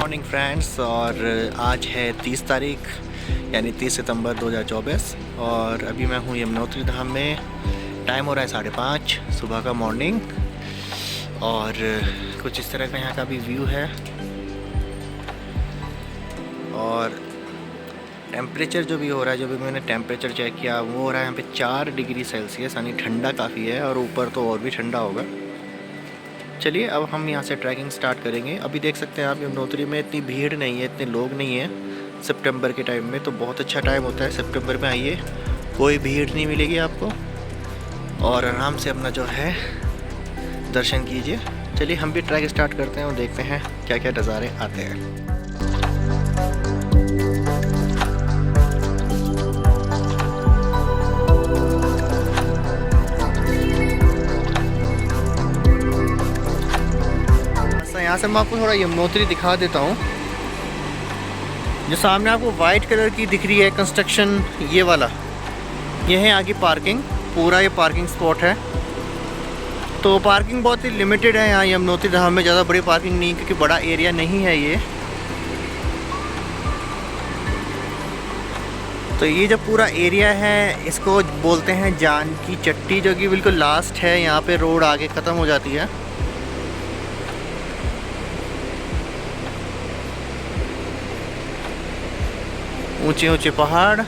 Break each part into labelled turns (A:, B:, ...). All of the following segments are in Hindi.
A: Morning friends. और आज है 30 तारीख यानी 30 सितंबर 2024 और अभी मैं हूँ यमुनोत्री धाम में। टाइम हो रहा है 5:30 सुबह का मॉर्निंग। और कुछ इस तरह का यहाँ का भी व्यू है। और टेम्परेचर जो भी हो रहा है, जो भी मैंने टेम्परेचर चेक किया वो हो रहा है यहाँ पे 4 डिग्री सेल्सियस, यानी ठंडा काफ़ी है और ऊपर तो और भी ठंडा होगा। चलिए अब हम यहाँ से ट्रैकिंग स्टार्ट करेंगे। अभी देख सकते हैं आप यमुनोत्री में इतनी भीड़ नहीं है, इतने लोग नहीं हैं। सितंबर के टाइम में तो बहुत अच्छा टाइम होता है, सितंबर में आइए, कोई भीड़ नहीं मिलेगी आपको और आराम से अपना जो है दर्शन कीजिए। चलिए हम भी ट्रैक स्टार्ट करते हैं और देखते हैं क्या क्या नज़ारे आते हैं। यहाँ से मैं आपको थोड़ा यमुनोत्री दिखा देता हूँ। जो सामने आपको वाइट कलर की दिख रही है कंस्ट्रक्शन, ये वाला, ये है आगे पार्किंग। पूरा ये पार्किंग स्पॉट है। तो पार्किंग बहुत ही लिमिटेड है यहाँ यमुनोत्री धाम में, ज़्यादा बड़ी पार्किंग नहीं, क्योंकि बड़ा एरिया नहीं है ये। तो ये जो पूरा एरिया है इसको बोलते हैं जानकी चट्टी, जो कि बिल्कुल लास्ट है। यहाँ पे रोड आगे ख़त्म हो जाती है। ऊंचे ऊंचे पहाड़,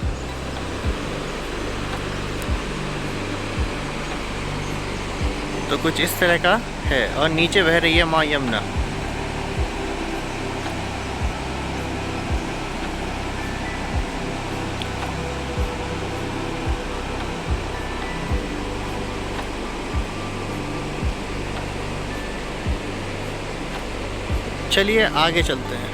A: तो कुछ इस तरह का है। और नीचे बह रही है माँ यमुना। चलिए आगे चलते हैं।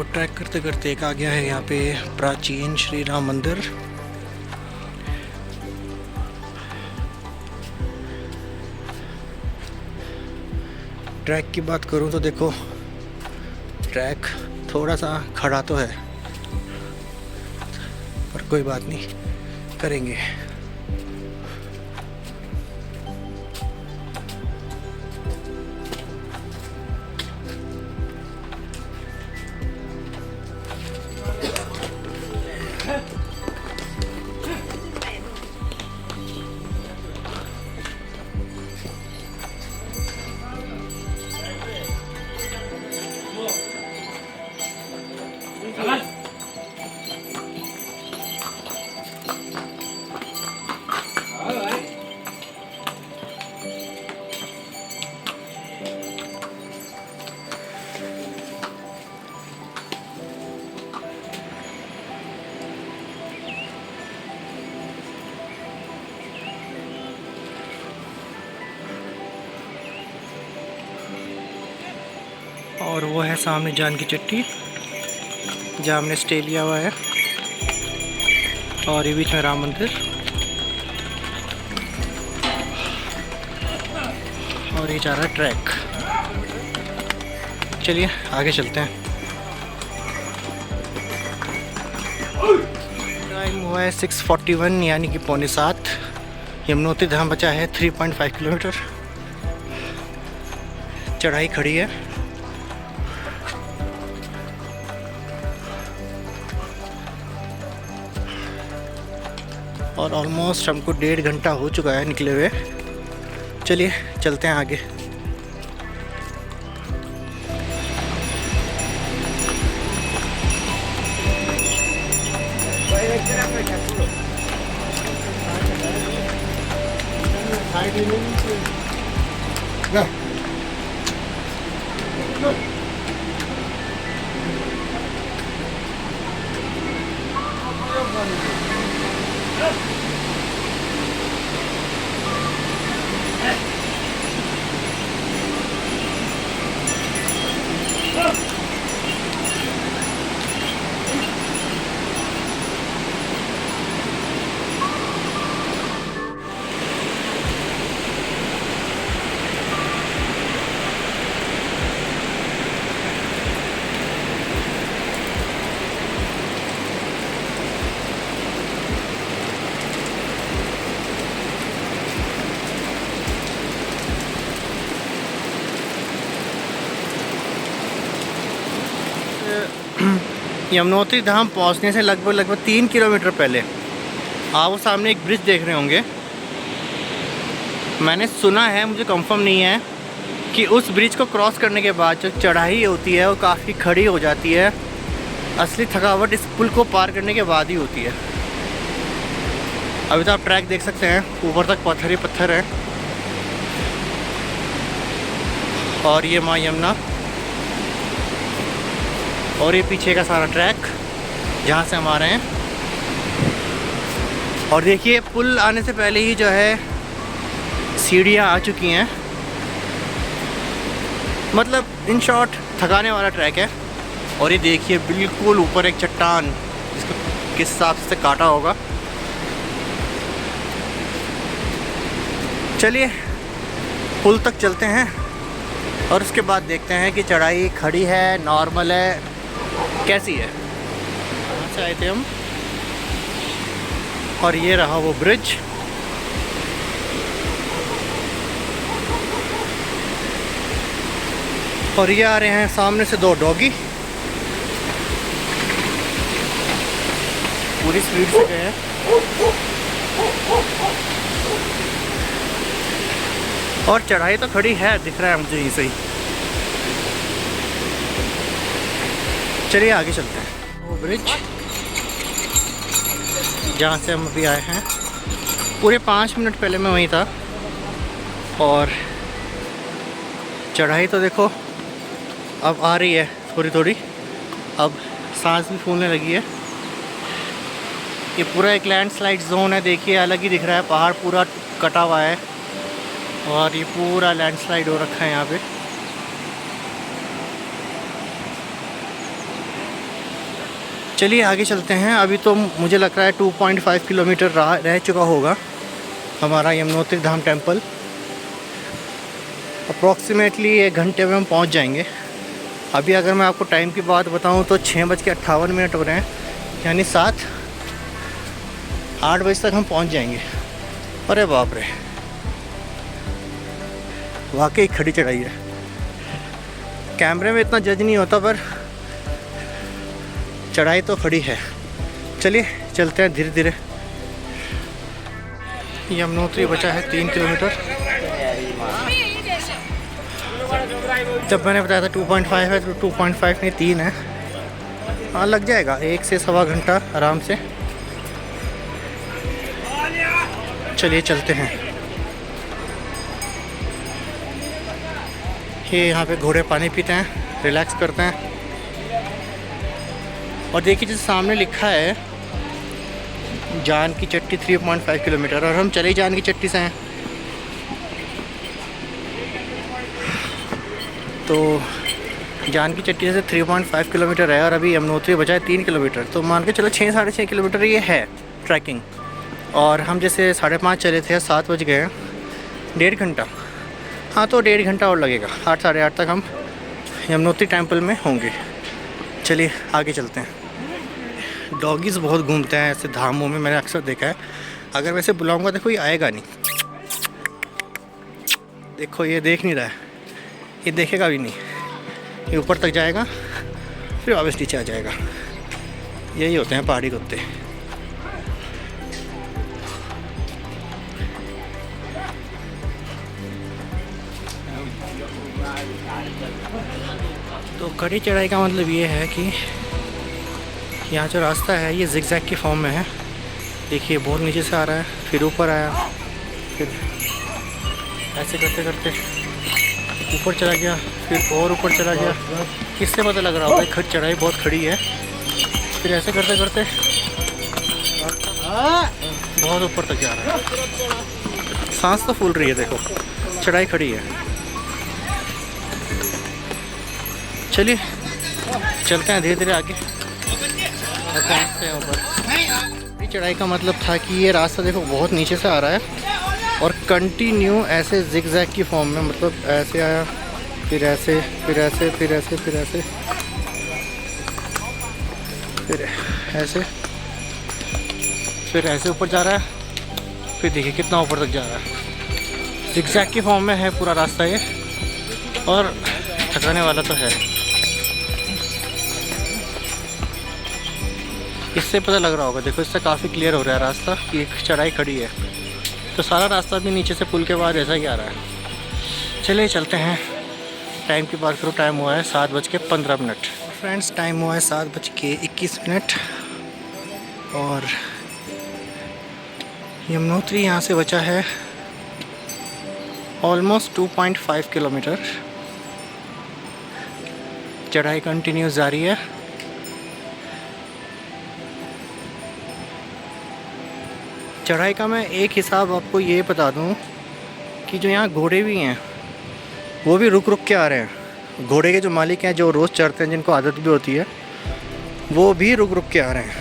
A: तो ट्रैक करते करते एक आ गया है यहाँ पे प्राचीन श्री राम मंदिर। ट्रैक की बात करूँ तो देखो ट्रैक थोड़ा सा खड़ा तो है, पर कोई बात नहीं, करेंगे। और वो है सामने जान की चट्टी जहाँ हमने स्टे लिया हुआ है, और ये बीच में राम मंदिर, और ये जा रहा है ट्रैक। चलिए आगे चलते हैं। टाइम हुआ है 6:41 यानी कि 6:45। यमुनोत्री धाम बचा है 3.5 किलोमीटर। चढ़ाई खड़ी है और ऑलमोस्ट हमको 1.5 घंटा हो चुका है निकले हुए। चलिए चलते हैं आगे। यमुनोत्री धाम पहुंचने से लगभग 3 किलोमीटर पहले आप वो सामने एक ब्रिज देख रहे होंगे। मैंने सुना है, मुझे कंफर्म नहीं है, कि उस ब्रिज को क्रॉस करने के बाद जो चढ़ाई होती है वो काफ़ी खड़ी हो जाती है। असली थकावट इस पुल को पार करने के बाद ही होती है। अभी तो आप ट्रैक देख सकते हैं, ऊपर तक पत्थर ही पत्थर है। और ये माँ यमुना, और ये पीछे का सारा ट्रैक जहाँ से हम आ रहे हैं। और देखिए पुल आने से पहले ही जो है सीढ़ियाँ आ चुकी हैं। मतलब इन शॉर्ट थकाने वाला ट्रैक है। और ये देखिए बिल्कुल ऊपर एक चट्टान, जिसको किस हिसाब से काटा होगा। चलिए पुल तक चलते हैं और उसके बाद देखते हैं कि चढ़ाई खड़ी है, नॉर्मल है, कैसी है। कहाँ से आए थे हम, और ये रहा वो ब्रिज। और ये आ रहे हैं सामने से 2 डॉगी, पूरी स्पीड से गए हैं। और चढ़ाई तो खड़ी है, दिख रहा है मुझे यहीं से ही। चलिए आगे चलते हैं। वो ब्रिज जहाँ से हम अभी आए हैं, पूरे 5 मिनट पहले मैं वहीं था। और चढ़ाई तो देखो अब आ रही है थोड़ी थोड़ी, अब सांस भी फूलने लगी है। ये पूरा एक लैंडस्लाइड जोन है, देखिए अलग ही दिख रहा है, पहाड़ पूरा कटा हुआ है और ये पूरा लैंडस्लाइड हो रखा है यहाँ पे। चलिए आगे चलते हैं। अभी तो मुझे लग रहा है 2.5 किलोमीटर रह चुका होगा हमारा यमुनोत्री धाम टेम्पल। अप्रॉक्सीमेटली 1 घंटे में हम पहुंच जाएंगे। अभी अगर मैं आपको टाइम की बात बताऊं तो 6:58 हो रहे हैं, यानी 8 बजे तक हम पहुंच जाएंगे। अरे बाप रे, वाकई खड़ी चढ़ाई है। कैमरे में इतना जज नहीं होता पर चढ़ाई तो खड़ी है। चलिए चलते हैं धीरे धीरे। यमुनोत्री बचा है 3 किलोमीटर। जब मैंने बताया था 2.5 है तो 2.5 नहीं 3 है। हाँ लग जाएगा 1 से सवा घंटा आराम से। चलिए चलते हैं। ये यहाँ पे घोड़े पानी पीते हैं, रिलैक्स करते हैं। और देखिए जैसे सामने लिखा है जान की चट्टी 3.5 किलोमीटर, और हम चले जान की चट्टी से हैं। तो जान की चट्टी से 3.5 किलोमीटर है और अभी यमुनोत्री बचा है 3 किलोमीटर। तो मान के चलो 6-6.5 किलोमीटर ये है ट्रैकिंग। और हम जैसे 5:30 चले थे, 7 बज गए, 1.5 घंटा। हाँ तो 1.5 घंटा और लगेगा। 8 साढ़े 8 तक हम यमुनोत्री टेम्पल में होंगे। चलिए आगे चलते हैं। डॉगीज़ बहुत घूमते हैं ऐसे धामों में, मैंने अक्सर देखा है। अगर वैसे बुलाऊंगा देखो ये आएगा नहीं। देखो ये देख नहीं रहा है, ये देखेगा भी नहीं। ये ऊपर तक जाएगा फिर वापस नीचे आ जाएगा। यही होते हैं पहाड़ी कुत्ते। तो कड़ी चढ़ाई का मतलब ये है कि यहाँ जो रास्ता है ये जिगजैग की फॉर्म में है। देखिए बहुत नीचे से आ रहा है, फिर ऊपर आया, फिर ऐसे करते करते ऊपर चला गया, फिर और ऊपर चला गया। किससे पता लग रहा होगा खड़ी चढ़ाई बहुत खड़ी है। फिर ऐसे करते करते बहुत ऊपर तक जा रहा है। सांस तो फूल रही है, देखो चढ़ाई खड़ी है। चलिए चलते हैं धीरे धीरे आगे और पहुँचते हैं ऊपर। चढ़ाई का मतलब था कि ये रास्ता देखो बहुत नीचे से आ रहा है और कंटिन्यू ऐसे जिगजैग की फॉर्म में, मतलब ऐसे आया, फिर ऐसे, फिर ऐसे, फिर ऐसे, फिर ऐसे, फिर ऐसे, फिर ऐसे ऊपर जा रहा है। फिर देखिए कितना ऊपर तक जा रहा है। जिगजैग की फॉर्म में है पूरा रास्ता ये, और थकाने वाला तो है। इससे पता लग रहा होगा, देखो इससे काफ़ी क्लियर हो रहा है रास्ता कि एक चढ़ाई खड़ी है। तो सारा रास्ता भी नीचे से पुल के बाद ऐसा ही आ रहा है। चलिए चलते हैं। टाइम की बात करूँ, टाइम हुआ है 7:15। फ्रेंड्स टाइम हुआ है 7:21 और यमुनोत्री यहाँ से बचा है ऑलमोस्ट 2.5 किलोमीटर। चढ़ाई कंटिन्यूस जारी है। चढ़ाई का मैं एक हिसाब आपको ये बता दूं कि जो यहाँ घोड़े भी हैं वो भी रुक रुक के आ रहे हैं। घोड़े के जो मालिक हैं, जो रोज़ चढ़ते हैं, जिनको आदत भी होती है, वो भी रुक रुक के आ रहे हैं।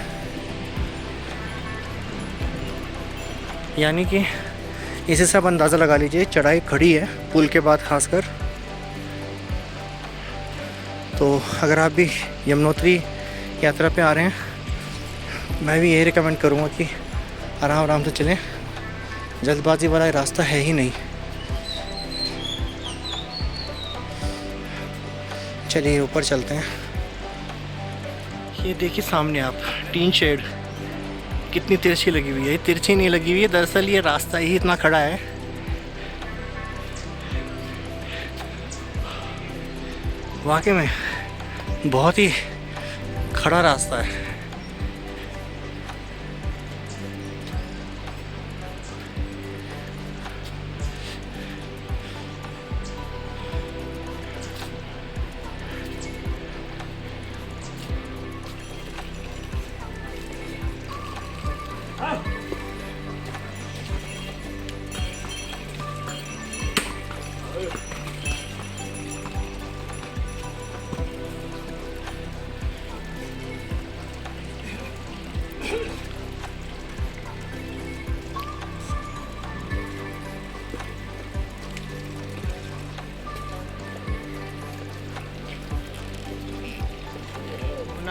A: यानी कि इसे सब अंदाज़ा लगा लीजिए चढ़ाई खड़ी है पुल के बाद खासकर। तो अगर आप भी यमुनोत्री यात्रा पे आ रहे हैं, मैं भी यही रिकमेंड करूँगा कि आराम आराम से चलें। जल्दबाजी वाला रास्ता है ही नहीं। चलिए ऊपर चलते हैं। ये देखिए सामने आप टीन शेड कितनी तिरछी लगी हुई है। ये तिरछी नहीं लगी हुई है, दरअसल ये रास्ता ही इतना खड़ा है। वाकई में बहुत ही खड़ा रास्ता है।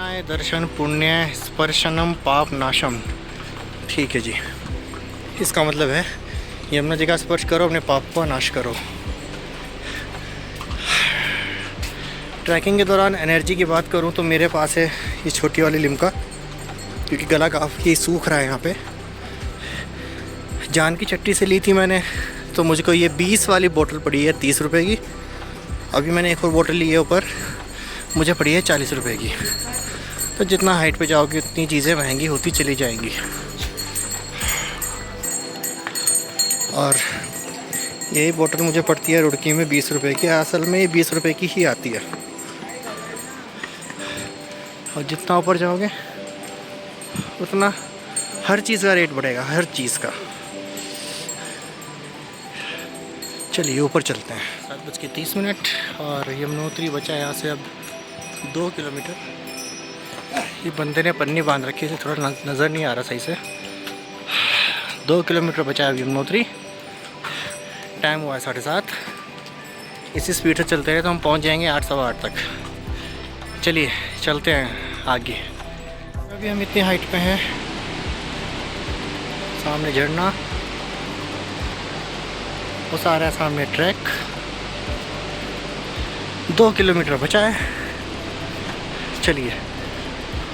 A: यमुनाय दर्शन पुण्य स्पर्शनम पाप नाशम। ठीक है जी, इसका मतलब है यमुना जी का स्पर्श करो, अपने पाप का नाश करो। ट्रैकिंग के दौरान एनर्जी की बात करूं तो मेरे पास है ये छोटी वाली लिम्का, क्योंकि गला काफ़ी सूख रहा है यहाँ पे। जान की चट्टी से ली थी मैंने, तो मुझको ये 20 वाली बोतल पड़ी है 30 रुपए की। अभी मैंने एक और बोतल ली है ऊपर, मुझे पड़ी है 40 रुपए की। तो जितना हाइट पे जाओगे उतनी चीज़ें महंगी होती चली जाएंगी। और यही बोतल मुझे पड़ती है रुड़की में 20 रुपए की। असल में ये 20 रुपए की ही आती है। और जितना ऊपर जाओगे उतना हर चीज़ का रेट बढ़ेगा, हर चीज़ का। चलिए ऊपर चलते हैं। 7:30 और यमुनोत्री बचा है यहाँ से अब 2 किलोमीटर। ये बंदे ने पन्नी बांध रखी है, थोड़ा नज़र नहीं आ रहा सही से। 2 किलोमीटर बचा है अब यमुनोत्री। टाइम हुआ है 7:30। इसी स्पीड से चलते रहे तो हम पहुँच जाएंगे 8 सवा 8 तक। चलिए चलते हैं आगे। अभी हम इतनी हाइट पे हैं, सामने झरना, वो सारा है सामने ट्रैक। 2 किलोमीटर बचा है। चलिए,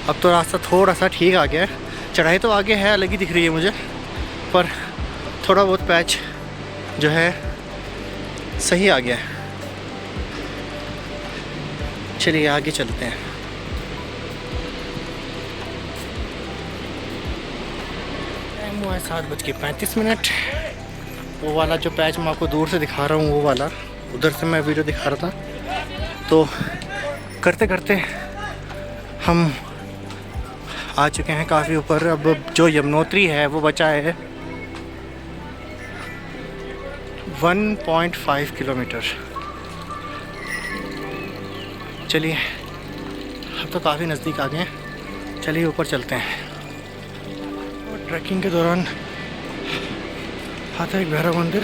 A: अब तो रास्ता थोड़ा सा ठीक आ गया है। चढ़ाई तो आगे है, अलग ही दिख रही है मुझे, पर थोड़ा बहुत पैच जो है सही आ गया है। चलिए आगे चलते हैं। टाइम हुआ है 7:35। वो वाला जो पैच मैं आपको दूर से दिखा रहा हूँ, वो वाला उधर से मैं वीडियो दिखा रहा था। तो करते करते हम आ चुके हैं काफ़ी ऊपर। अब जो यमुनोत्री है वो बचा है 1.5 किलोमीटर। चलिए, अब तो काफ़ी नज़दीक आ गए हैं। चलिए ऊपर चलते हैं। और ट्रैकिंग के दौरान आता है एक भैरव मंदिर।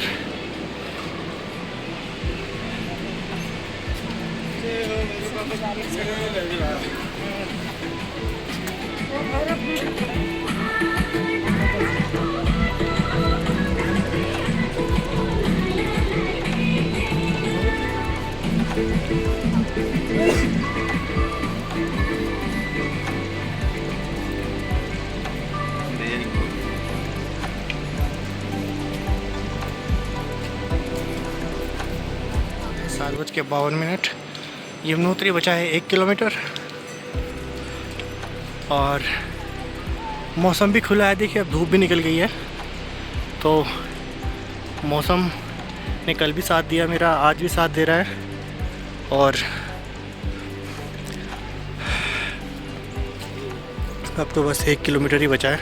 A: सात बज के 52। यमुनोत्री बचा है 1 किलोमीटर। और मौसम भी खुला है, देखिए अब धूप भी निकल गई है। तो मौसम ने कल भी साथ दिया मेरा, आज भी साथ दे रहा है। और अब तो बस 1 किलोमीटर ही बचा है।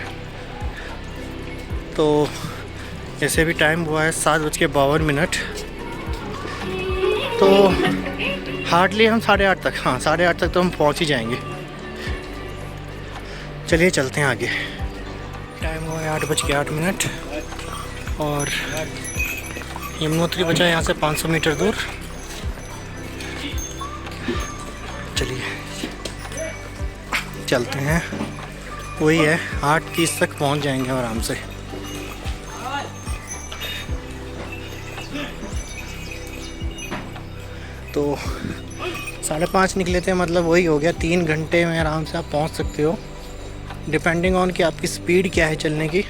A: तो ऐसे भी टाइम हुआ है 7:52। तो हार्डली हम 8:30 तक, हाँ 8:30 तक तो हम पहुंच ही जाएंगे। चलिए चलते हैं आगे। टाइम हुआ है 8:08। और यमुनोत्री बचा है यहाँ से 500 मीटर दूर। चलिए चलते हैं। वही है, 8:30 तक पहुँच जाएंगे आराम से। तो 5:30 निकले थे, मतलब वही हो गया 3 घंटे में आराम से आप पहुंच सकते हो, डिपेंडिंग ऑन कि आपकी स्पीड क्या है चलने की।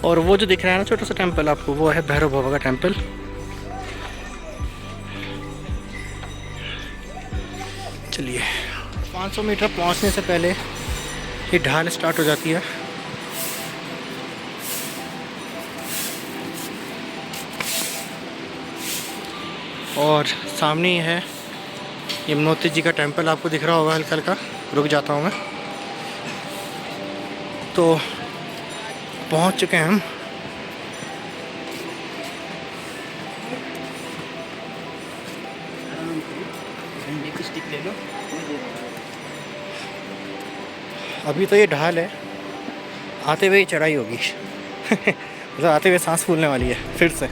A: और वो जो दिख रहा है ना छोटा सा टेंपल आपको, वो है भैरव बाबा का टेंपल। चलिए, 500 मीटर पहुंचने से पहले ये ढाल स्टार्ट हो जाती है। और सामने ही है यमुनोत्री जी का टेंपल, आपको दिख रहा होगा हल्का हल्का। रुक जाता हूँ मैं। तो पहुँच चुके हैं हम। अभी तो ये ढाल है, आते हुए चढ़ाई होगी। मतलब आते हुए सांस फूलने वाली है फिर से।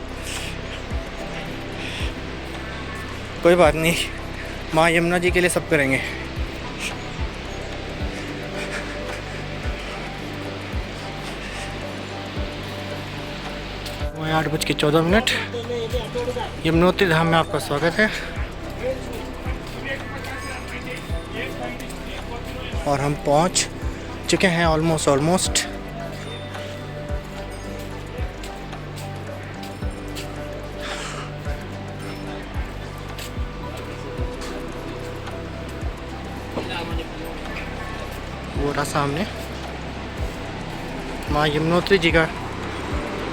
A: कोई बात नहीं, माँ यमुना जी के लिए सब करेंगे। वही 8:14। यमुनोत्री धाम में आपका स्वागत है। और हम पहुंच चुके हैं ऑलमोस्ट। वो रहा सामने माँ यमुनोत्री जी का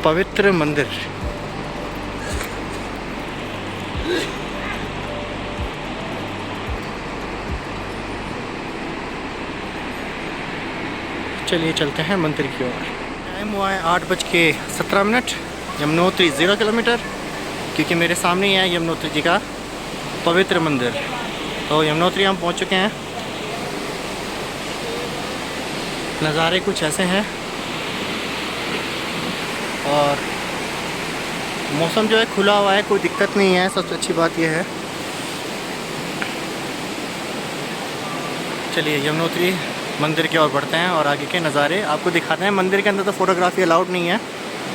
A: पवित्र मंदिर। चलिए चलते हैं मंदिर की ओर। टाइम हुआ है 8:17। यमुनोत्री 0 किलोमीटर, क्योंकि मेरे सामने ही है यमुनोत्री जी का पवित्र मंदिर। तो यमुनोत्री हम पहुंच चुके हैं। नज़ारे कुछ ऐसे हैं और मौसम जो है खुला हुआ है, कोई दिक्कत नहीं है। सबसे अच्छी बात यह है। चलिए यमुनोत्री मंदिर की ओर बढ़ते हैं और आगे के नज़ारे आपको दिखाते हैं। मंदिर के अंदर तो फ़ोटोग्राफी अलाउड नहीं है,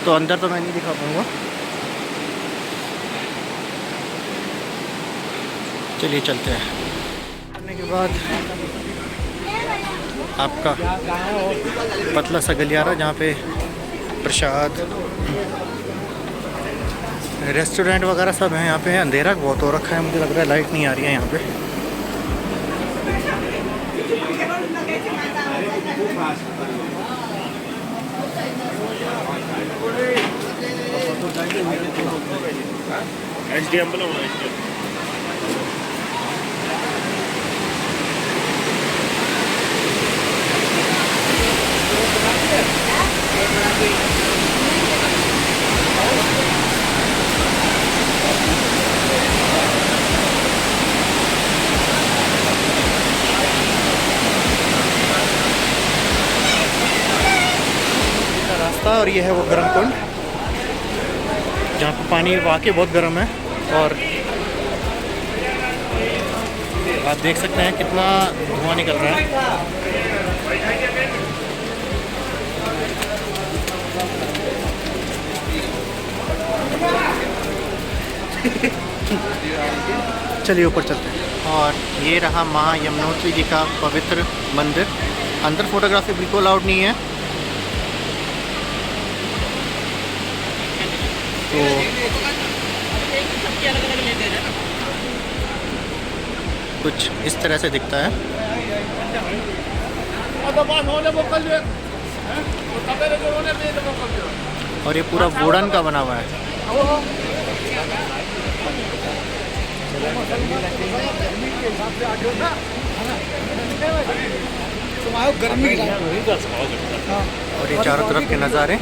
A: तो अंदर तो मैं नहीं दिखा पाऊँगा। चलिए चलते हैं। करने के बाद आपका पतला सा गलियारा, जहाँ पे प्रसाद, रेस्टोरेंट वगैरह सब है। यहाँ पे अंधेरा बहुत हो रखा है, मुझे लग रहा है लाइट नहीं आ रही है यहाँ पे।
B: HDM बनाओ HDM।
A: रास्ता, और ये है वो गर्म कुंड, जहाँ पर पानी वाकई बहुत गर्म है। और आप देख सकते हैं कितना धुआं निकल रहा है। चलिए ऊपर चलते हैं। और ये रहा माँ यमुनोत्री जी का पवित्र मंदिर। अंदर फोटोग्राफी बिल्कुल अलाउड नहीं है, तो कुछ इस तरह से दिखता है। और ये पूरा वुडन का बना हुआ है। और ये चारों तरफ के नज़ारे।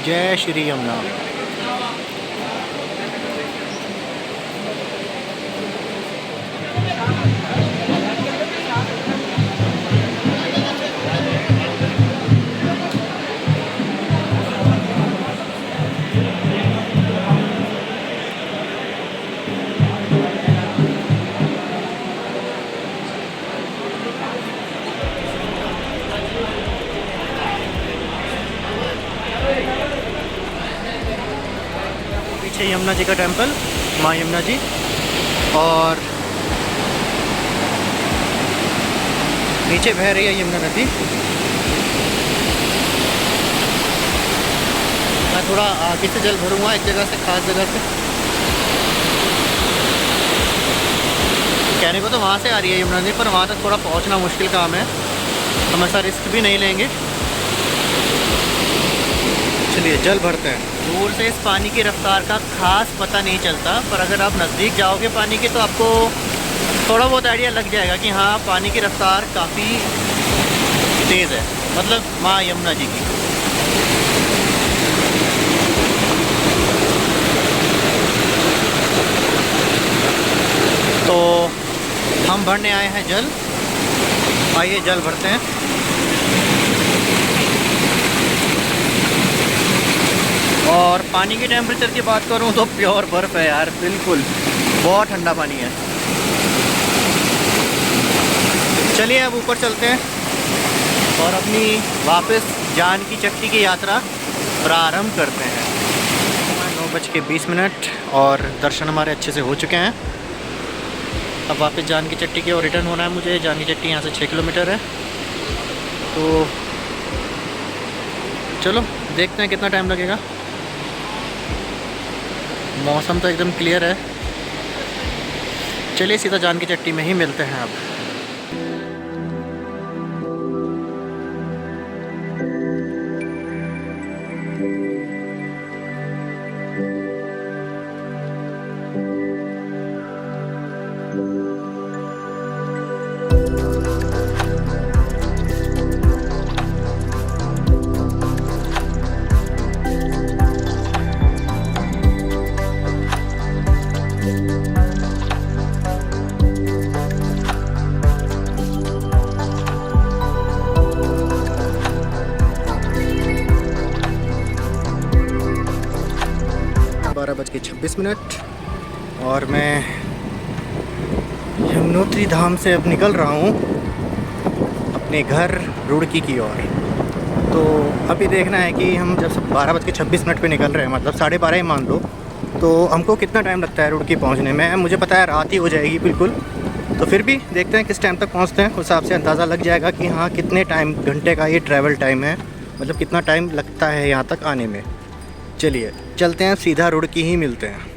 A: जय श्री यमुना। पीछे यमुना जी का टेंपल, माँ यमुना जी। और नीचे बह रही है यमुना नदी। मैं थोड़ा आगे से जल भरूंगा, एक जगह से, खास जगह से। कहने को तो वहाँ से आ रही है यमुना नदी, पर वहाँ तक थोड़ा पहुँचना मुश्किल काम है, हम ऐसा रिस्क भी नहीं लेंगे। चलिए जल भरते हैं। दूर से इस पानी की रफ्तार का खास पता नहीं चलता, पर अगर आप नज़दीक जाओगे पानी के तो आपको थोड़ा बहुत आइडिया लग जाएगा कि हाँ, पानी की रफ्तार काफ़ी तेज़ है, मतलब माँ यमुना जी की। तो हम भरने आए हैं जल, आइए जल भरते हैं। और पानी की टेम्परेचर की बात करूं तो प्योर बर्फ़ है यार, बिल्कुल बहुत ठंडा पानी है। चलिए अब ऊपर चलते हैं और अपनी वापस जानकी चट्टी की यात्रा प्रारंभ करते हैं। 9:20 और दर्शन हमारे अच्छे से हो चुके हैं। अब वापस जानकी चट्टी की ओर रिटर्न होना है मुझे। जानकी चट्टी यहाँ से 6 किलोमीटर है। तो चलो देखते हैं कितना टाइम लगेगा। मौसम तो एकदम क्लियर है। चलिए सीधा जानकी चट्टी में ही मिलते हैं अब। बारह बज के 26 और मैं यमुनोत्री धाम से अब निकल रहा हूँ अपने घर रुड़की की ओर। तो अभी देखना है कि हम जब सब 12:26 पे निकल रहे हैं, मतलब 12:30 ही मान लो, तो हमको कितना टाइम लगता है रुड़की पहुँचने में। मुझे पता है रात ही हो जाएगी बिल्कुल, तो फिर भी देखते हैं किस टाइम तक पहुँचते हैं। उस हिसाब से अंदाज़ा लग जाएगा कि हाँ कितने टाइम, घंटे का ये ट्रैवल टाइम है, मतलब कितना टाइम लगता है यहाँ तक आने में। चलिए चलते हैं, सीधा रुड़की ही मिलते हैं।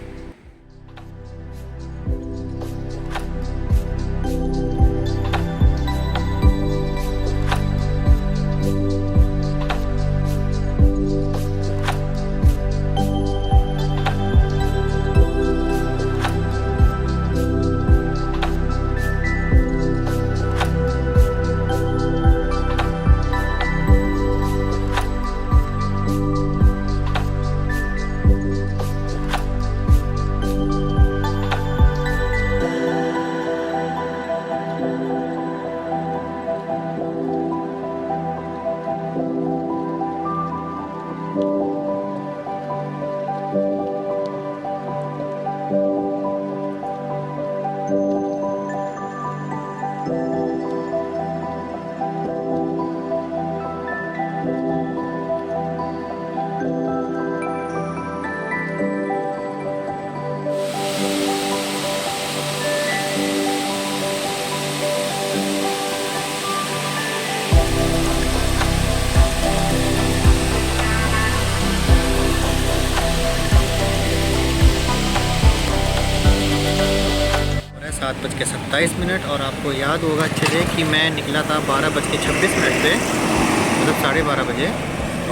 A: सात बज के 27 और आपको याद होगा अच्छे से कि मैं निकला था 12:26 पे, मतलब 12:30 बजे,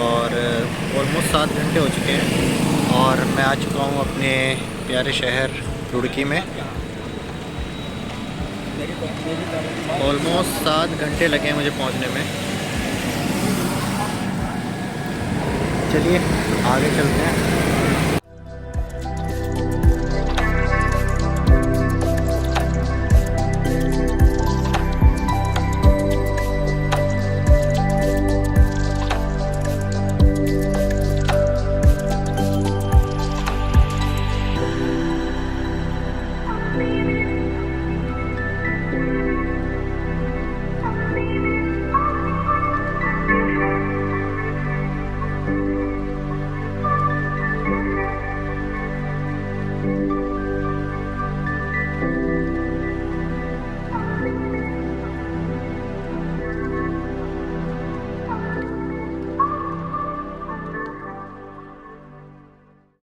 A: और ऑलमोस्ट 7 घंटे हो चुके हैं और मैं आ चुका हूँ अपने प्यारे शहर रुड़की में। ऑलमोस्ट 7 घंटे लगे हैं मुझे पहुँचने में। चलिए आगे चलते हैं।